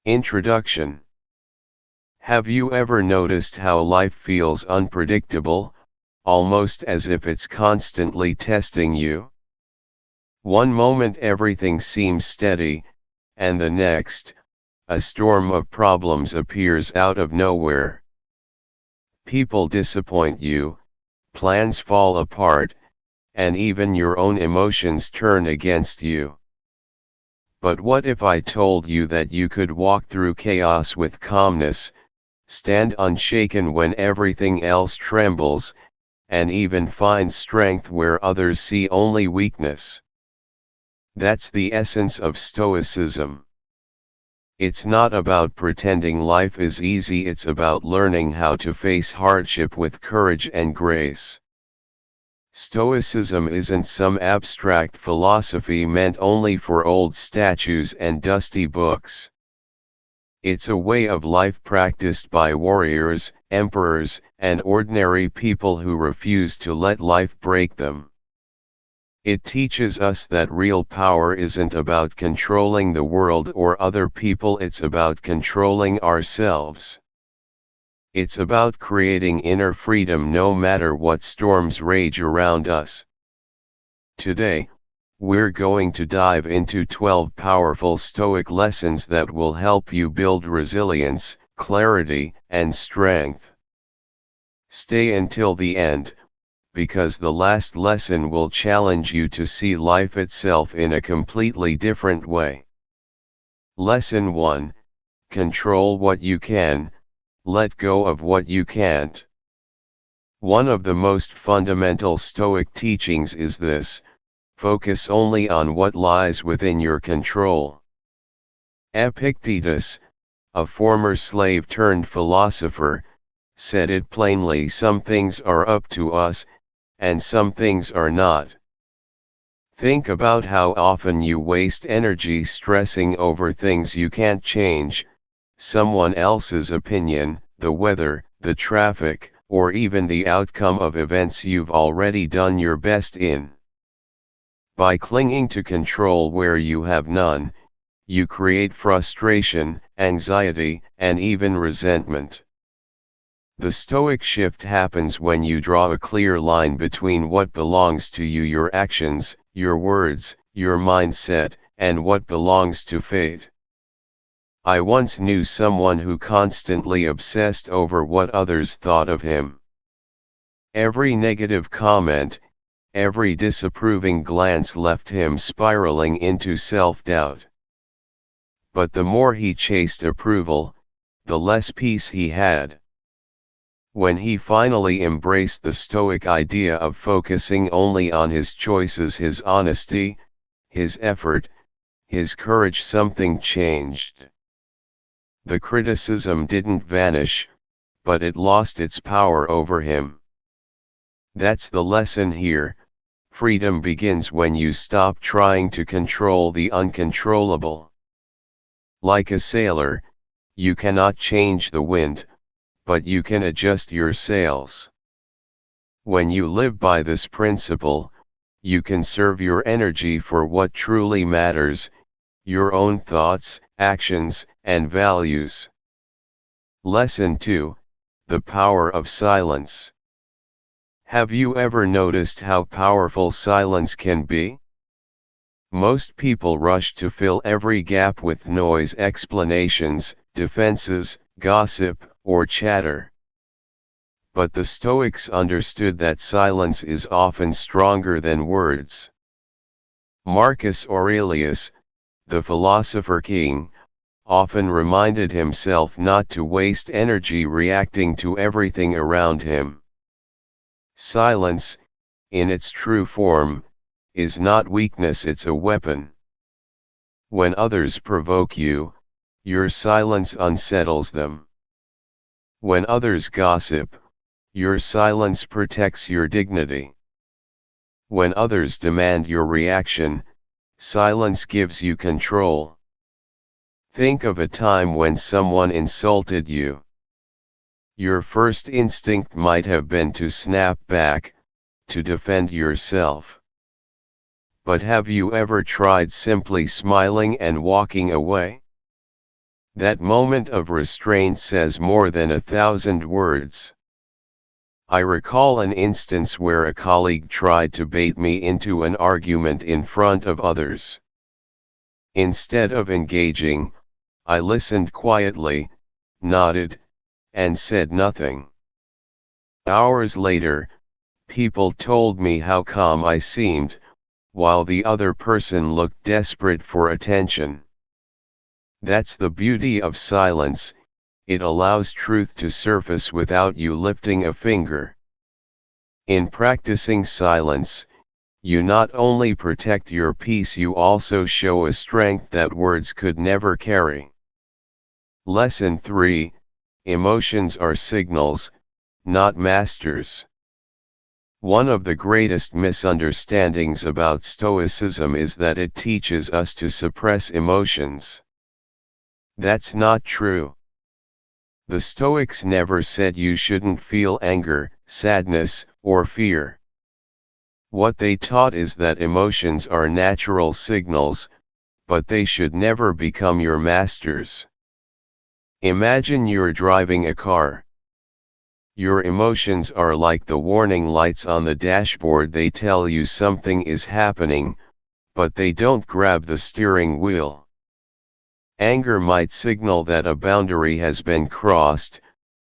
Introduction. Have you ever noticed how life feels unpredictable, almost as if it's constantly testing you? One moment everything seems steady, and the next, a storm of problems appears out of nowhere. People disappoint you, plans fall apart, and even your own emotions turn against you. But what if I told you that you could walk through chaos with calmness, stand unshaken when everything else trembles, and even find strength where others see only weakness? That's the essence of stoicism. It's not about pretending life is easy, it's about learning how to face hardship with courage and grace. Stoicism isn't some abstract philosophy meant only for old statues and dusty books. It's a way of life practiced by warriors, emperors, and ordinary people who refuse to let life break them. It teaches us that real power isn't about controlling the world or other people, it's about controlling ourselves. It's about creating inner freedom no matter what storms rage around us. Today, we're going to dive into 12 powerful Stoic lessons that will help you build resilience, clarity, and strength. Stay until the end, because the last lesson will challenge you to see life itself in a completely different way. Lesson 1: Control what you can, let go of what you can't. One of the most fundamental Stoic teachings is this: focus only on what lies within your control. Epictetus, a former slave turned philosopher, said it plainly: some things are up to us, and some things are not. Think about how often you waste energy stressing over things you can't change, someone else's opinion, the weather, the traffic, or even the outcome of events you've already done your best in. By clinging to control where you have none, you create frustration, anxiety, and even resentment. The Stoic shift happens when you draw a clear line between what belongs to you, your actions, your words, your mindset, and what belongs to fate. I once knew someone who constantly obsessed over what others thought of him. Every negative comment, every disapproving glance left him spiraling into self-doubt. But the more he chased approval, the less peace he had. When he finally embraced the Stoic idea of focusing only on his choices, his honesty, his effort, his courage, something changed. The criticism didn't vanish, but it lost its power over him. That's the lesson here: freedom begins when you stop trying to control the uncontrollable. Like a sailor, you cannot change the wind, but you can adjust your sails. When you live by this principle, you conserve your energy for what truly matters: your own thoughts, actions, and values. Lesson 2: The power of silence. Have you ever noticed how powerful silence can be? Most people rush to fill every gap with noise, explanations, defenses, gossip, or chatter. But the Stoics understood that silence is often stronger than words. Marcus Aurelius, the philosopher king, often reminded himself not to waste energy reacting to everything around him. Silence, in its true form, is not weakness, it's a weapon. When others provoke you, your silence unsettles them. When others gossip, your silence protects your dignity. When others demand your reaction, silence gives you control. Think of a time when someone insulted you. Your first instinct might have been to snap back, to defend yourself. But have you ever tried simply smiling and walking away? That moment of restraint says more than 1,000 words. I recall an instance where a colleague tried to bait me into an argument in front of others. Instead of engaging, I listened quietly, nodded, and said nothing. Hours later, people told me how calm I seemed, while the other person looked desperate for attention. That's the beauty of silence, it allows truth to surface without you lifting a finger. In practicing silence, you not only protect your peace, you also show a strength that words could never carry. Lesson 3: Emotions are signals, not masters. One of the greatest misunderstandings about Stoicism is that it teaches us to suppress emotions. That's not true. The Stoics never said you shouldn't feel anger, sadness, or fear. What they taught is that emotions are natural signals, but they should never become your masters. Imagine you're driving a car. Your emotions are like the warning lights on the dashboard. They tell you something is happening, but they don't grab the steering wheel. Anger might signal that a boundary has been crossed,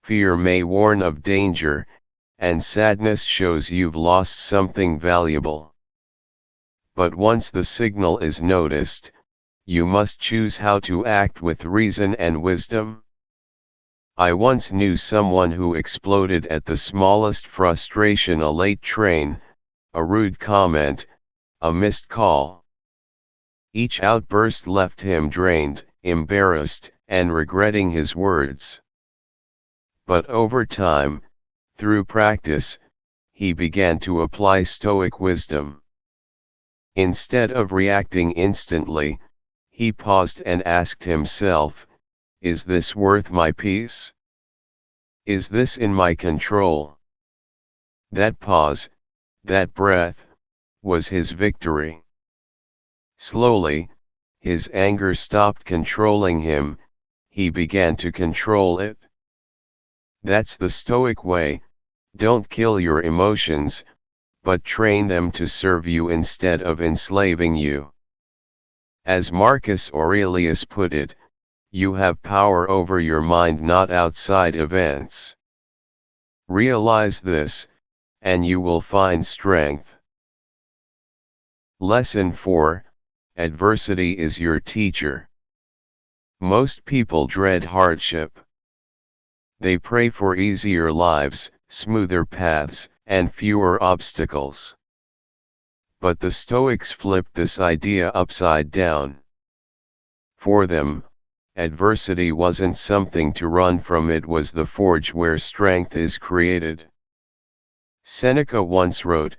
fear may warn of danger, and sadness shows you've lost something valuable. But once the signal is noticed, you must choose how to act with reason and wisdom. I once knew someone who exploded at the smallest frustration: a late train, a rude comment, a missed call. Each outburst left him drained, embarrassed, and regretting his words. But over time, through practice, he began to apply Stoic wisdom. Instead of reacting instantly, he paused and asked himself, is this worth my peace? Is this in my control? That pause, that breath, was his victory. Slowly, his anger stopped controlling him, he began to control it. That's the Stoic way: don't kill your emotions, but train them to serve you instead of enslaving you. As Marcus Aurelius put it, you have power over your mind, not outside events. Realize this, and you will find strength. Lesson 4: Adversity is your teacher. Most people dread hardship. They pray for easier lives, smoother paths, and fewer obstacles. But the Stoics flipped this idea upside down. For them, adversity wasn't something to run from, it was the forge where strength is created. Seneca once wrote,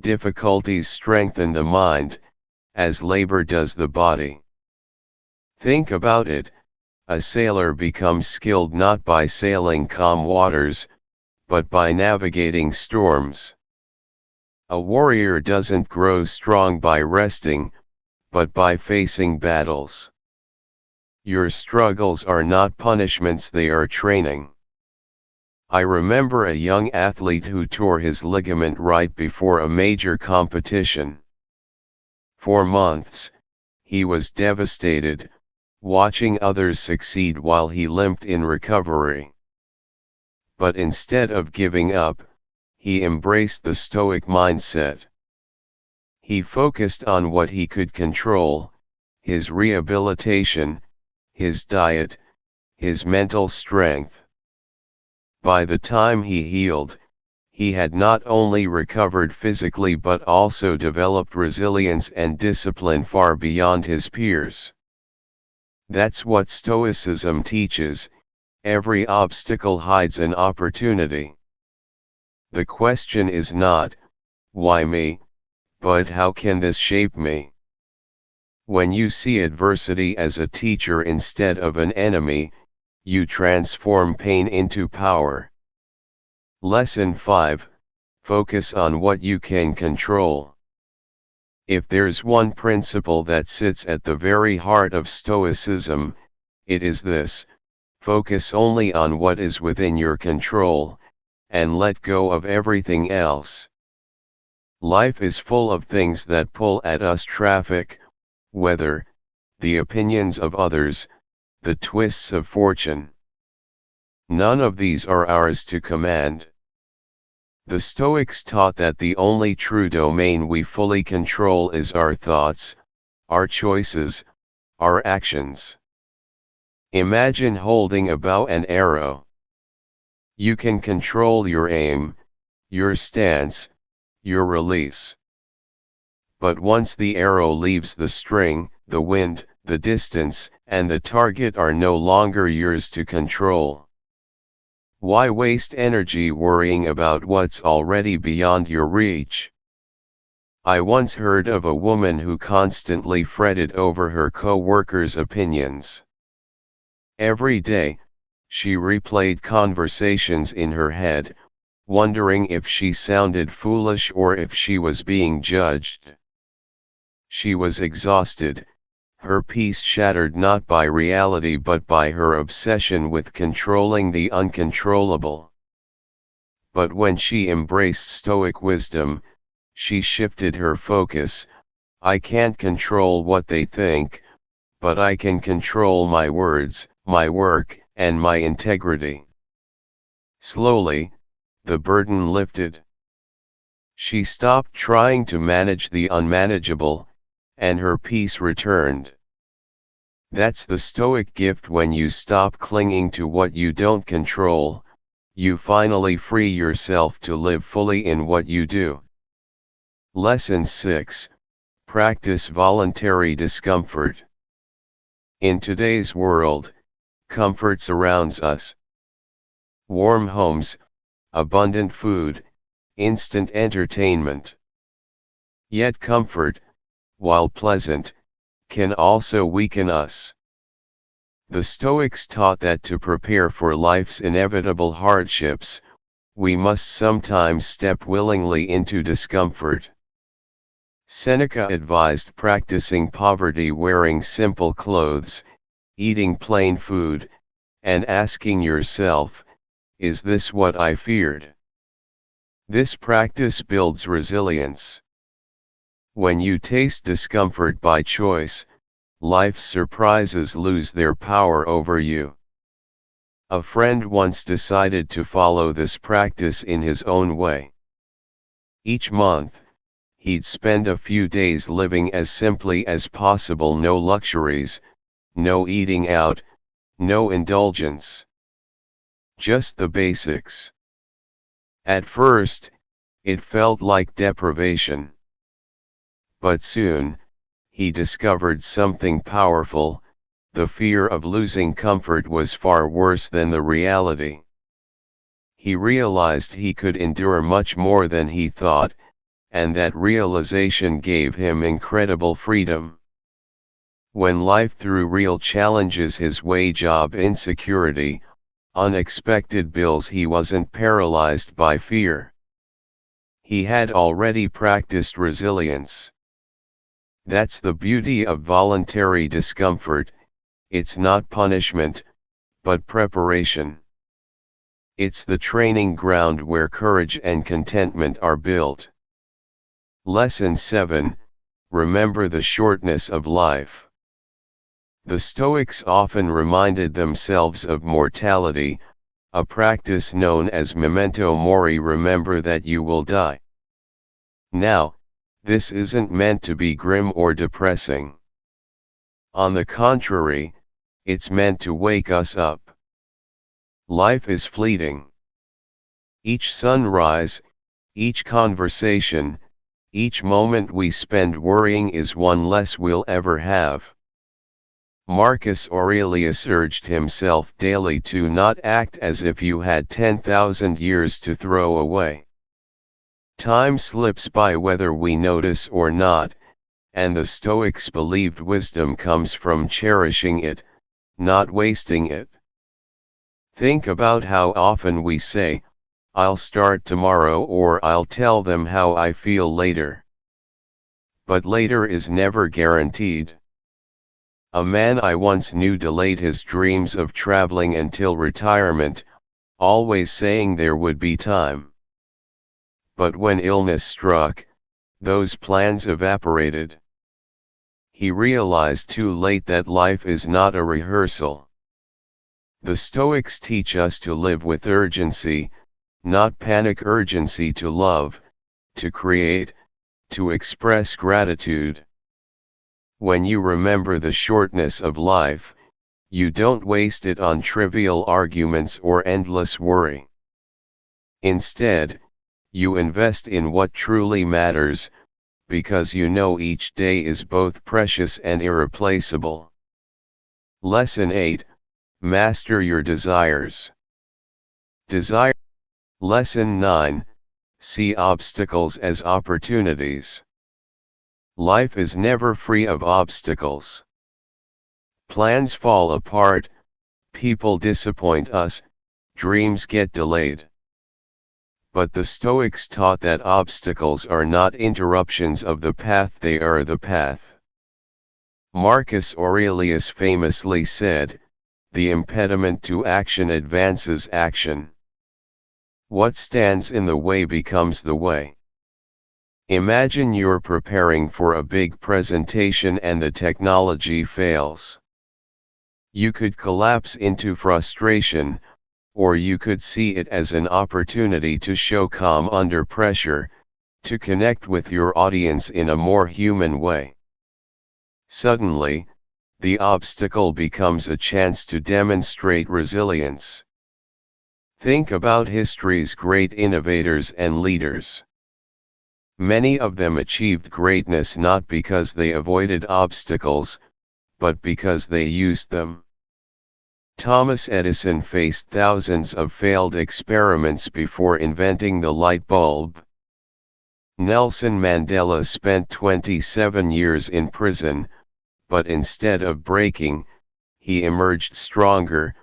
"Difficulties strengthen the mind, as labor does the body." Think about it: a sailor becomes skilled not by sailing calm waters, but by navigating storms. A warrior doesn't grow strong by resting, but by facing battles. Your struggles are not punishments, they are training. I remember a young athlete who tore his ligament right before a major competition. For months, he was devastated, watching others succeed while he limped in recovery. But instead of giving up, he embraced the Stoic mindset. He focused on what he could control: his rehabilitation, his diet, his mental strength. By the time he healed, he had not only recovered physically but also developed resilience and discipline far beyond his peers. That's what Stoicism teaches: every obstacle hides an opportunity. The question is not, why me, but how can this shape me? When you see adversity as a teacher instead of an enemy, you transform pain into power. Lesson 5: Focus on what you can control. If there's one principle that sits at the very heart of Stoicism, it is this: focus only on what is within your control, and let go of everything else. Life is full of things that pull at us: traffic, weather, the opinions of others, the twists of fortune. None of these are ours to command. The Stoics taught that the only true domain we fully control is our thoughts, our choices, our actions. Imagine holding a bow and arrow. You can control your aim, your stance, your release. But once the arrow leaves the string, the wind, the distance, and the target are no longer yours to control. Why waste energy worrying about what's already beyond your reach? I once heard of a woman who constantly fretted over her co-workers' opinions. Every day, she replayed conversations in her head, wondering if she sounded foolish or if she was being judged. She was exhausted, her peace shattered not by reality but by her obsession with controlling the uncontrollable. But when she embraced Stoic wisdom, she shifted her focus. I can't control what they think, but I can control my words, my work, and my integrity. Slowly, the burden lifted. She stopped trying to manage the unmanageable, and her peace returned. That's the Stoic gift: when you stop clinging to what you don't control, you finally free yourself to live fully in what you do. Lesson 6: Practice voluntary discomfort. In today's world, comfort surrounds us. Warm homes, abundant food, instant entertainment. Yet comfort, while pleasant, can also weaken us. The Stoics taught that to prepare for life's inevitable hardships, we must sometimes step willingly into discomfort. Seneca advised practicing poverty, wearing simple clothes, eating plain food, and asking yourself, is this what I feared? This practice builds resilience. When you taste discomfort by choice, life's surprises lose their power over you. A friend once decided to follow this practice in his own way. Each month, he'd spend a few days living as simply as possible: no luxuries, no eating out, no indulgence. Just the basics. At first, it felt like deprivation. But soon, he discovered something powerful: the fear of losing comfort was far worse than the reality. He realized he could endure much more than he thought, and that realization gave him incredible freedom. When life threw real challenges his way: job insecurity, unexpected bills, he wasn't paralyzed by fear. He had already practiced resilience. That's the beauty of voluntary discomfort: it's not punishment, but preparation. It's the training ground where courage and contentment are built. Lesson 7: Remember the shortness of life. The Stoics often reminded themselves of mortality, a practice known as memento mori: remember that you will die. Now, this isn't meant to be grim or depressing. On the contrary, it's meant to wake us up. Life is fleeting. Each sunrise, each conversation, each moment we spend worrying is one less we'll ever have. Marcus Aurelius urged himself daily to not act as if you had 10,000 years to throw away. Time slips by whether we notice or not, and the Stoics believed wisdom comes from cherishing it, not wasting it. Think about how often we say, I'll start tomorrow, or I'll tell them how I feel later. But later is never guaranteed. A man I once knew delayed his dreams of traveling until retirement, always saying there would be time. But when illness struck, those plans evaporated. He realized too late that life is not a rehearsal. The Stoics teach us to live with urgency, not panic urgency to love, to create, to express gratitude. When you remember the shortness of life, you don't waste it on trivial arguments or endless worry. Instead, you invest in what truly matters, because you know each day is both precious and irreplaceable. Lesson 8, Master your desires. Desire. Lesson 9, See obstacles as opportunities. Life is never free of obstacles. Plans fall apart, people disappoint us, dreams get delayed. But the Stoics taught that obstacles are not interruptions of the path, they are the path. Marcus Aurelius famously said, "The impediment to action advances action. What stands in the way becomes the way." Imagine you're preparing for a big presentation and the technology fails. You could collapse into frustration, or you could see it as an opportunity to show calm under pressure, to connect with your audience in a more human way. Suddenly, the obstacle becomes a chance to demonstrate resilience. Think about history's great innovators and leaders. Many of them achieved greatness not because they avoided obstacles, but because they used them. Thomas Edison faced thousands of failed experiments before inventing the light bulb. Nelson Mandela spent 27 years in prison, but instead of breaking, he emerged stronger,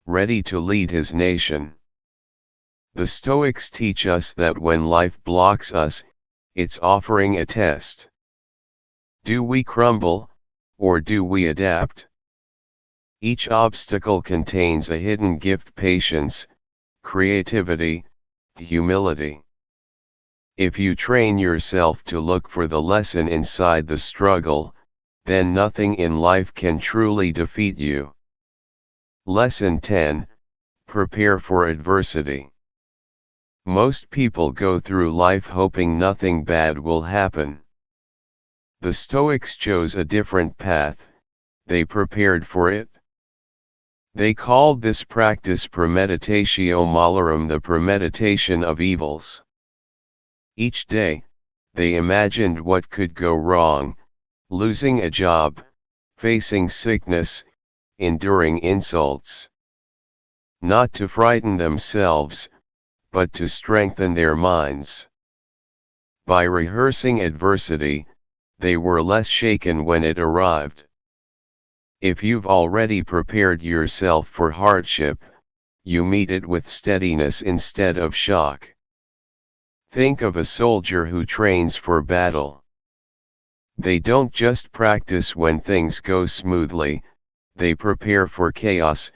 ready to lead his nation. The Stoics teach us that when life blocks us, it's offering a test. Do we crumble, or do we adapt? Each obstacle contains a hidden gift: patience, creativity, humility. If you train yourself to look for the lesson inside the struggle, then nothing in life can truly defeat you. Lesson 10, Prepare for adversity. Most people go through life hoping nothing bad will happen. The Stoics chose a different path, they prepared for it. They called this practice premeditatio malorum, the premeditation of evils. Each day, they imagined what could go wrong: losing a job, facing sickness, enduring insults. Not to frighten themselves, but to strengthen their minds. By rehearsing adversity, they were less shaken when it arrived. If you've already prepared yourself for hardship, you meet it with steadiness instead of shock. Think of a soldier who trains for battle. They don't just practice when things go smoothly, they prepare for chaos,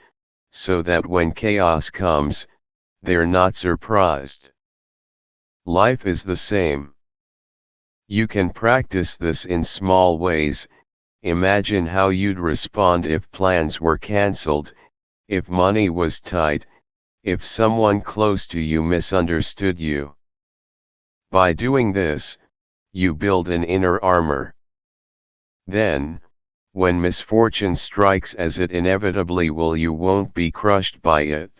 so that when chaos comes, they're not surprised. Life is the same. You can practice this in small ways. Imagine how you'd respond if plans were cancelled, if money was tight, if someone close to you misunderstood you. By doing this, you build an inner armor. Then, when misfortune strikes, as it inevitably will, you won't be crushed by it.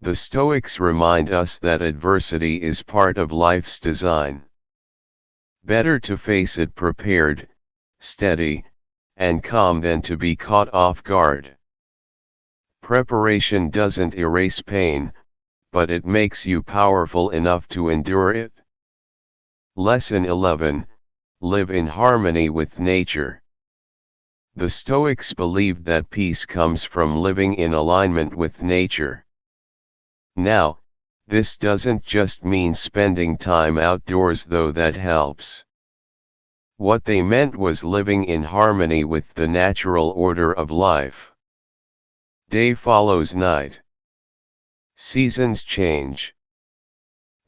The Stoics remind us that adversity is part of life's design. Better to face it prepared, steady, and calm than to be caught off guard. Preparation doesn't erase pain, but it makes you powerful enough to endure it. Lesson 11, Live in harmony with nature. The Stoics believed that peace comes from living in alignment with nature. Now, this doesn't just mean spending time outdoors, though that helps. What they meant was living in harmony with the natural order of life. Day follows night. Seasons change.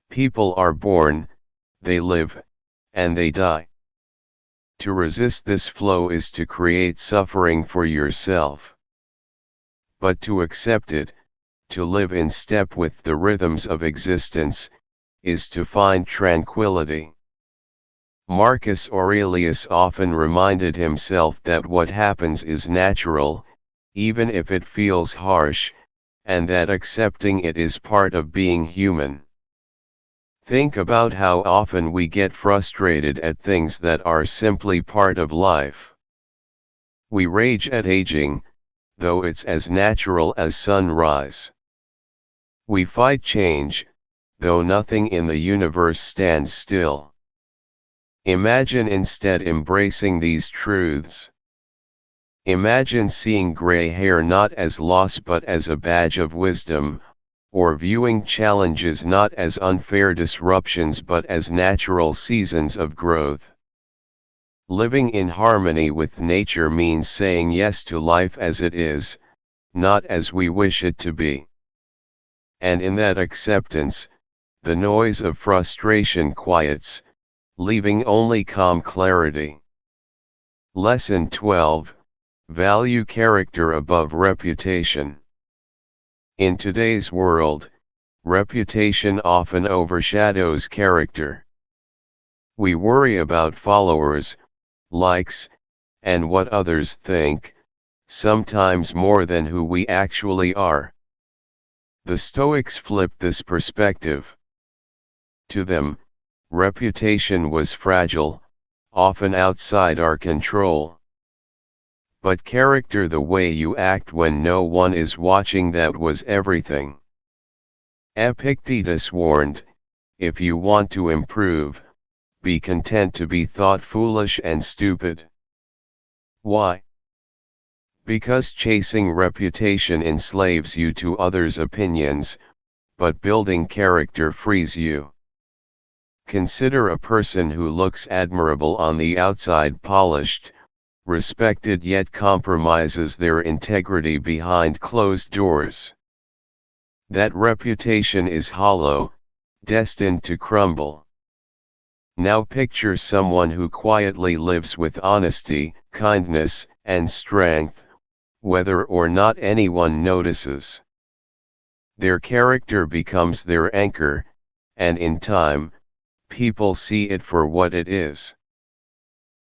People are born, they live, and they die. To resist this flow is to create suffering for yourself. But to accept it, to live in step with the rhythms of existence, is to find tranquility. Marcus Aurelius often reminded himself that what happens is natural, even if it feels harsh, and that accepting it is part of being human. Think about how often we get frustrated at things that are simply part of life. We rage at aging, though it's as natural as sunrise. We fight change, though nothing in the universe stands still. Imagine instead embracing these truths. Imagine seeing gray hair not as loss but as a badge of wisdom, or viewing challenges not as unfair disruptions but as natural seasons of growth. Living in harmony with nature means saying yes to life as it is, not as we wish it to be. And in that acceptance, the noise of frustration quiets, leaving only calm clarity. Lesson 12. Value character above reputation. In today's world, reputation often overshadows character. We worry about followers, likes, and what others think, sometimes more than who we actually are. The Stoics flipped this perspective. To them, reputation was fragile, often outside our control. But character, the way you act when no one is watching, that was everything. Epictetus warned, if you want to improve, be content to be thought foolish and stupid. Why? Because chasing reputation enslaves you to others' opinions, but building character frees you. Consider a person who looks admirable on the outside, polished, respected, yet compromises their integrity behind closed doors. That reputation is hollow, destined to crumble. Now picture someone who quietly lives with honesty, kindness, and strength, whether or not anyone notices. Their character becomes their anchor, and in time, people see it for what it is.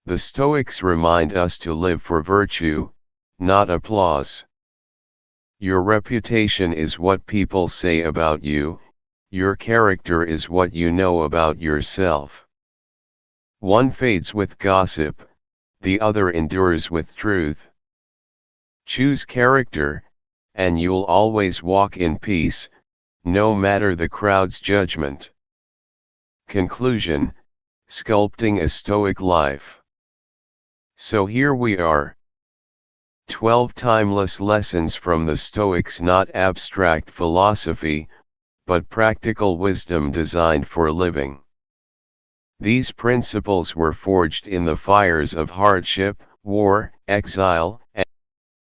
The Stoics remind us to live for virtue, not applause. Your reputation is what people say about you, your character is what you know about yourself. One fades with gossip, the other endures with truth. Choose character, and you'll always walk in peace, no matter the crowd's judgment. Conclusion: sculpting a Stoic life. So here we are. 12 timeless lessons from the Stoics, not abstract philosophy, but practical wisdom designed for living. These principles were forged in the fires of hardship, war, exile,